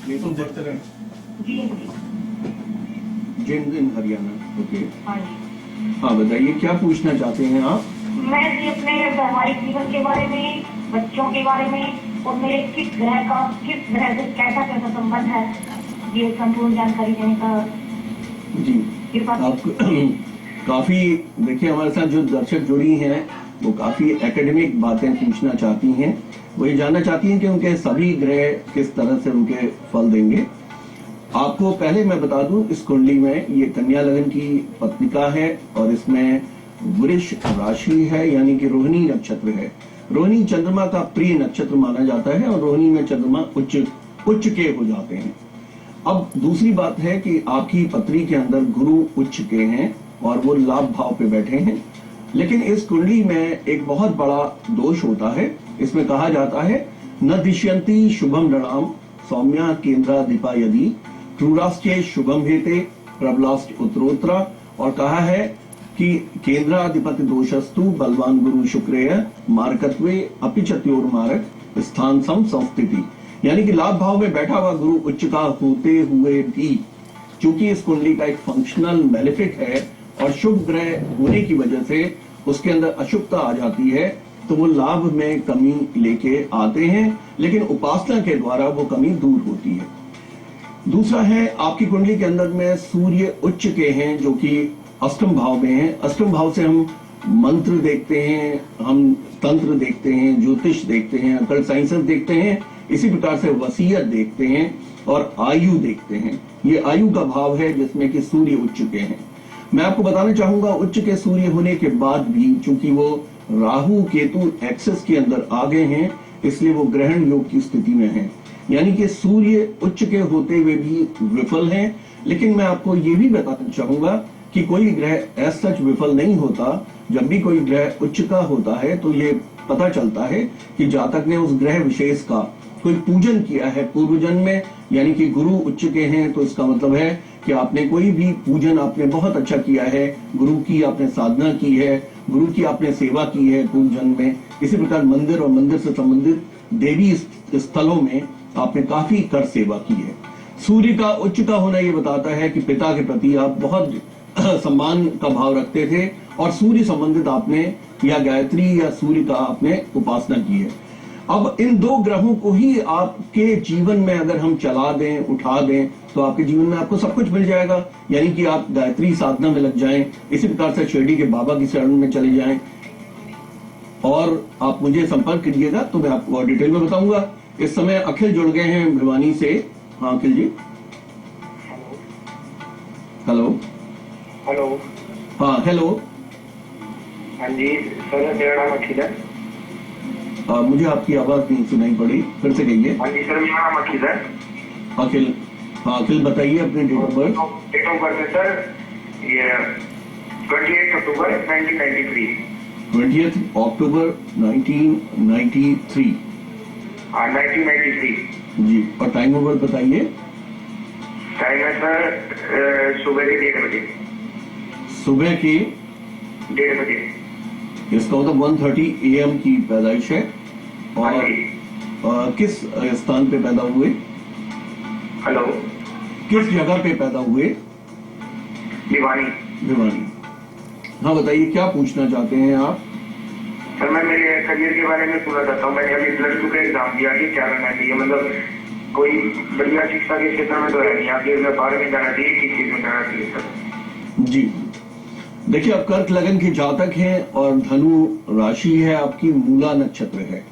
ये तो देखते रहे। जी जिंद इन हरियाणा। ओके, हाँ जी। हाँ बताइए क्या पूछना चाहते हैं आप? मैं जी अपने वैवाहिक जीवन के बारे में, बच्चों के बारे में और मेरे किस ग्रह से कैसा कैसा संबंध है, ये संपूर्ण जानकारी देने का जी कृपा। आप काफी देखिए, हमारे साथ जो दर्शक जुड़ी हैं वो काफी एकेडमिक बातें पूछना चाहती हैं। वो ये जानना चाहती हैं कि उनके सभी ग्रह किस तरह से उनके फल देंगे। आपको पहले मैं बता दूं, इस कुंडली में ये कन्या लगन की पत्रिका है और इसमें वृष राशि है, यानी कि रोहिणी नक्षत्र है। रोहिणी चंद्रमा का प्रिय नक्षत्र माना जाता है और रोहिणी में चंद्रमा उच्च के हो जाते हैं। अब दूसरी बात है कि आपकी पत्री के अंदर गुरु उच्च के हैं और वो लाभ भाव पे बैठे हैं, लेकिन इस कुंडली में एक बहुत बड़ा दोष होता है। इसमें कहा जाता है न दिश्यंती शुभम नृणाम सौम्या केंद्राधिपा यदि क्रूरास्चे शुभम हेते प्रबलास्ट उत्तरोत्तरा, और कहा है कि केंद्राधिपति दोषस्तु बलवान गुरु शुक्रेय मारकत्वे अपिचत्योर मारक स्थान सम संस्थिति, यानी कि लाभ भाव में बैठा हुआ गुरु उच्च का होते हुए भी चूंकि इस कुंडली का एक फंक्शनल बेनिफिट है और शुभ ग्रह होने की वजह से उसके अंदर अशुभता आ जाती है, तो वो लाभ में कमी लेके आते हैं, लेकिन उपासना के द्वारा वो कमी दूर होती है। दूसरा है आपकी कुंडली के अंदर में सूर्य उच्च के हैं जो कि अष्टम भाव में है। अष्टम भाव से हम मंत्र देखते हैं, हम तंत्र देखते हैं, ज्योतिष देखते हैं, अकल्ट साइंसेस देखते हैं, इसी प्रकार से वसीयत देखते हैं और आयु देखते हैं। ये आयु का भाव है जिसमें कि सूर्य उच्च के हैं। मैं आपको बताना चाहूंगा उच्च के सूर्य होने के बाद भी चूंकि वो राहु केतु एक्सेस के अंदर आ गए हैं, इसलिए वो ग्रहण योग की स्थिति में है, यानी कि सूर्य उच्च के होते हुए भी विफल हैं। लेकिन मैं आपको ये भी बताना चाहूंगा कि कोई ग्रह एज सच विफल नहीं होता। जब भी कोई ग्रह उच्च का होता है तो ये पता चलता है कि जातक ने उस ग्रह विशेष का कोई पूजन किया है पूर्व जन्म में, यानी कि गुरु उच्च के हैं तो इसका मतलब है कि आपने कोई भी पूजन आपने बहुत अच्छा किया है, गुरु की आपने साधना की है, गुरु की आपने सेवा की है पूर्व जन्म में। इसी प्रकार मंदिर और मंदिर से संबंधित देवी स्थलों में आपने काफी कर सेवा की है। सूर्य का उच्च का होना ये बताता है कि पिता के प्रति आप बहुत सम्मान का भाव रखते थे और सूर्य संबंधित आपने या गायत्री या सूर्य का आपने उपासना की है। अब इन दो ग्रहों को ही आपके जीवन में अगर हम चला दें, उठा दें, तो आपके जीवन में आपको सब कुछ मिल जाएगा, यानी कि आप गायत्री साधना में लग जाएं, इसी प्रकार से शिरडी के बाबा की शरण में चले जाएं और आप मुझे संपर्क कीजिएगा तो मैं आपको और डिटेल में बताऊंगा। इस समय अखिल जुड़ गए हैं भिवानी से। हाँ अखिल जी, हेलो। हेलो। हाँ हेलो। हाँ जी सर, मेरा नाम अखिल है। मुझे आपकी आवाज नहीं सुनाई पड़ी, फिर से कहिए। हाँ जी सर, मेरा नाम अखिल है। अखिल, हाँ अखिल बताइए अपने date of birth. Date of birth है सर ये 28 अक्टूबर 1993। 20 अक्टूबर 1993। हाँ 1993 जी, और टाइम ओवर बताइए। टाइम है सर सुबह के 1:30 बजे। सुबह के 1:30 बजे। इसका मतलब 1:30 AM की पैदाइश है। हाँ और जी। किस स्थान पे पैदा हुए, हेलो। किस जगह पे पैदा हुए? भिवानी। भिवानी। हाँ बताइए क्या पूछना चाहते हैं आप? सर मैं मेरे करियर के बारे में पूछना चाहता हूँ। मैंने अभी +2 का एग्जाम दिया कि क्या करना चाहिए, मतलब कोई बढ़िया शिक्षा के क्षेत्र में तो है नहीं, आगे व्यापार में जाना चाहिए, किस चीज में जाना चाहिए सर? जी देखिए, आप कर्क लगन के जातक हैं और धनु राशि है आपकी, मूला नक्षत्र है।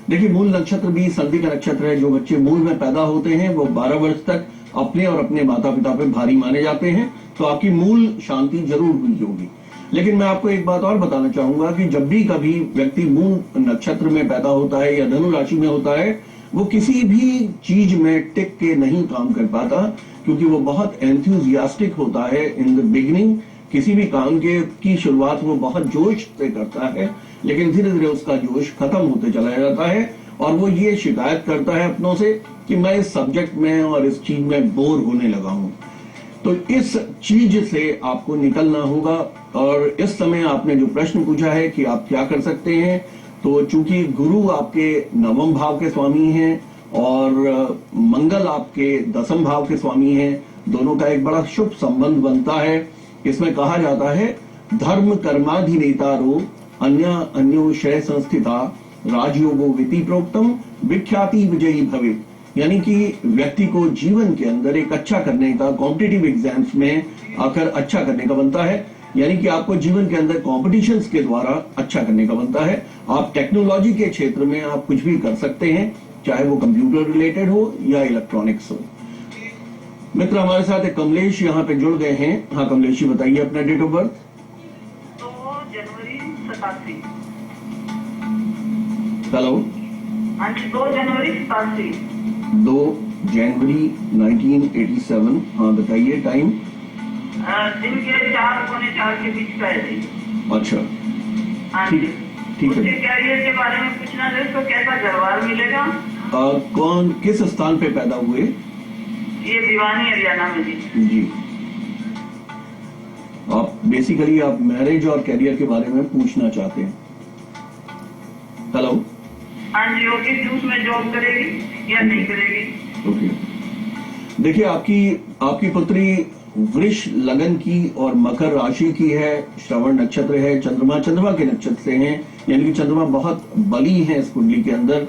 देखिए मूल नक्षत्र भी संधि का नक्षत्र है। जो बच्चे मूल में पैदा होते हैं वो 12 वर्ष तक अपने और अपने माता पिता पे भारी माने जाते हैं, तो आपकी मूल शांति जरूर हुई होगी। लेकिन मैं आपको एक बात और बताना चाहूंगा कि जब भी कभी व्यक्ति मूल नक्षत्र में पैदा होता है या धनु राशि में होता है, वो किसी भी चीज में टिक के नहीं काम कर पाता, क्योंकि वो बहुत एंथुजियास्टिक होता है इन द बिगिनिंग। किसी भी काम की शुरुआत वो बहुत जोश से करता है, लेकिन धीरे धीरे उसका जोश खत्म होते चला जाता है और वो ये शिकायत करता है अपनों से कि मैं इस सब्जेक्ट में और इस चीज में बोर होने लगा हूं। तो इस चीज से आपको निकलना होगा। और इस समय आपने जो प्रश्न पूछा है कि आप क्या कर सकते हैं, तो चूंकि गुरु आपके 9वें भाव के स्वामी हैं और मंगल आपके 10वें भाव के स्वामी हैं। दोनों का एक बड़ा शुभ संबंध बनता है। इसमें कहा जाता है धर्म कर्माधिनेतारो अन्योशय संस्थिता राजयोगो विति प्रोक्तम विख्याति विजयी भवे। यानी कि व्यक्ति को जीवन के अंदर एक अच्छा करने का, कॉम्पिटिटिव एग्जाम्स में आकर अच्छा करने का बनता है। यानी कि आपको जीवन के अंदर कॉम्पिटिशन्स के द्वारा अच्छा करने का बनता है। आप टेक्नोलॉजी के क्षेत्र में आप कुछ भी कर सकते हैं, चाहे वो कंप्यूटर रिलेटेड हो या इलेक्ट्रॉनिक्स हो। मित्र हमारे साथ एक कमलेश यहाँ पे जुड़ गए हैं। हाँ कमलेश जी, बताइए अपना डेट ऑफ बर्थ। 2 जनवरी 87। हेलो। हाँ जी, 2 जनवरी 87। 2 जनवरी 1987। हाँ बताइए टाइम। दिन के 4-4:45 के बीच का है जी। अच्छा हाँ जी। ठीक है। उसके कैरियर के बारे में पूछना है, उसको कैसा घरवार मिलेगा? कौन किस स्थान पे पैदा हुए? ये भिवानी हरियाणा में जी। जी। आप बेसिकली आप मैरिज और कैरियर के बारे में पूछना चाहते हैं। हेलो। हाँ जी, वो किस जूस में जॉब करेगी या नहीं करेगी? ओके। देखिए आपकी पुत्री वृष लगन की और मकर राशि की है, श्रवण नक्षत्र है, चंद्रमा के नक्षत्र से हैं, यानी कि चंद्रमा बहुत बली है इस कुंडली के अंदर।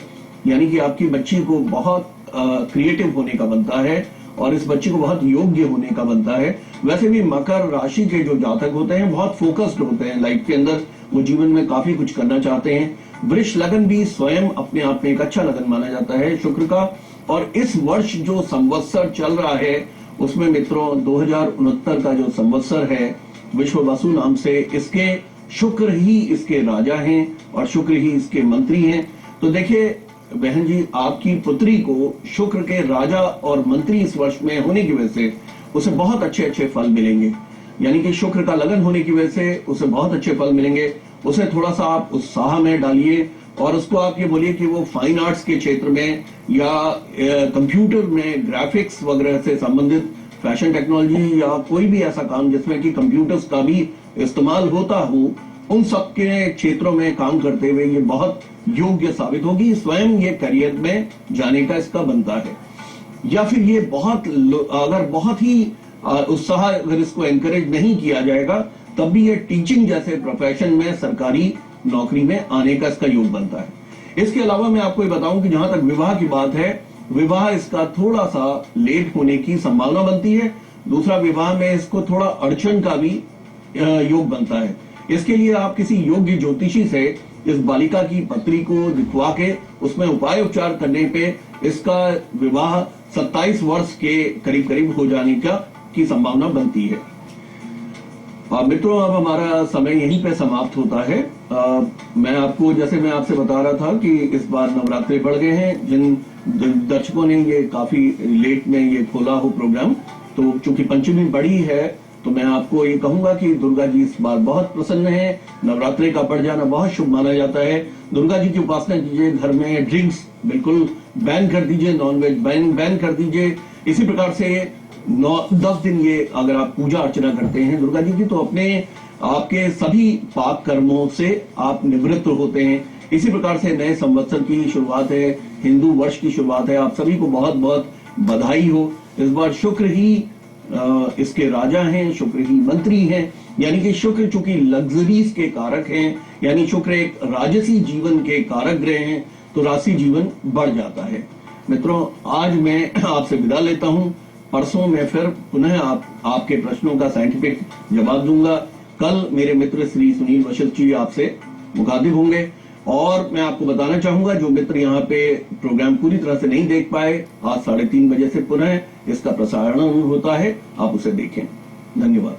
यानी कि आपकी बच्ची को बहुत क्रिएटिव होने का बनता है और इस बच्ची को बहुत योग्य होने का बनता है। वैसे भी मकर राशि के जो जातक होते हैं बहुत फोकस्ड होते हैं लाइफ के अंदर, वो जीवन में काफी कुछ करना चाहते हैं। वृष लगन भी स्वयं अपने आप में एक अच्छा लगन माना जाता है शुक्र का। और इस वर्ष जो संवत्सर चल रहा है उसमें मित्रों 2069 का जो संवत्सर है विश्व वसु नाम से, इसके शुक्र ही इसके राजा हैं और शुक्र ही इसके मंत्री हैं। तो देखिए बहन जी, आपकी पुत्री को शुक्र के राजा और मंत्री इस वर्ष में होने की वजह से उसे बहुत अच्छे फल मिलेंगे। यानी कि शुक्र का लगन होने की वजह से उसे बहुत अच्छे फल मिलेंगे। उसे थोड़ा सा आप उत्साह में डालिए और उसको आप ये बोलिए कि वो फाइन आर्ट्स के क्षेत्र में या कंप्यूटर में ग्राफिक्स वगैरह से संबंधित फैशन टेक्नोलॉजी या कोई भी ऐसा काम जिसमें कि कंप्यूटर्स का भी इस्तेमाल होता हो, उन सब के क्षेत्रों में काम करते हुए ये बहुत योग्य साबित होगी। स्वयं ये करियर में जाने का इसका बनता है। या फिर ये बहुत ही उत्साह अगर इसको एनकरेज नहीं किया जाएगा तब भी ये टीचिंग जैसे प्रोफेशन में, सरकारी नौकरी में आने का इसका योग बनता है। इसके अलावा मैं आपको ये बताऊं कि जहां तक विवाह की बात है, विवाह इसका थोड़ा सा लेट होने की संभावना बनती है। दूसरा, विवाह में इसको थोड़ा अड़चन का भी योग बनता है। इसके लिए आप किसी योग्य ज्योतिषी से इस बालिका की पत्री को दिखवा के उसमें उपाय उपचार करने पे इसका विवाह 27 वर्ष के करीब हो जाने की संभावना बनती है। मित्रों, अब हमारा समय यहीं पे समाप्त होता है। मैं आपसे बता रहा था कि इस बार नवरात्रि बढ़ गए हैं। जिन दर्शकों ने ये काफी लेट में ये खोला हो प्रोग्राम, तो चूंकि पंचमी बड़ी है तो मैं आपको ये कहूंगा कि दुर्गा जी इस बार बहुत प्रसन्न है। नवरात्रि का बढ़ जाना बहुत शुभ माना जाता है। दुर्गा जी की उपासना कीजिए, घर में ड्रिंक्स बिल्कुल बैन कर दीजिए, नॉनवेज बैन कर दीजिए। इसी प्रकार से 9-10 दिन ये अगर आप पूजा अर्चना करते हैं दुर्गा जी की, तो आपके सभी पाप कर्मों से आप निवृत्त होते हैं। इसी प्रकार से नए संवत्सर की शुरुआत है, हिंदू वर्ष की शुरुआत है। आप सभी को बहुत बहुत बधाई हो। इस बार शुक्र ही इसके राजा हैं, शुक्र ही मंत्री हैं। यानी कि शुक्र चूंकि लग्जरीज के कारक हैं, यानी शुक्र एक राजसी जीवन के कारक ग्रह हैं, तो राशि जीवन बढ़ जाता है। मित्रों, आज मैं आपसे विदा लेता हूं। परसों मैं फिर पुनः आपके प्रश्नों का साइंटिफिक जवाब दूंगा। कल मेरे मित्र श्री सुनील वशिष्ठ जी आपसे मुखातिब होंगे। और मैं आपको बताना चाहूंगा, जो मित्र यहाँ पे प्रोग्राम पूरी तरह से नहीं देख पाए, आज 3:30 बजे से पुनः इसका प्रसारण होता है, आप उसे देखें। धन्यवाद।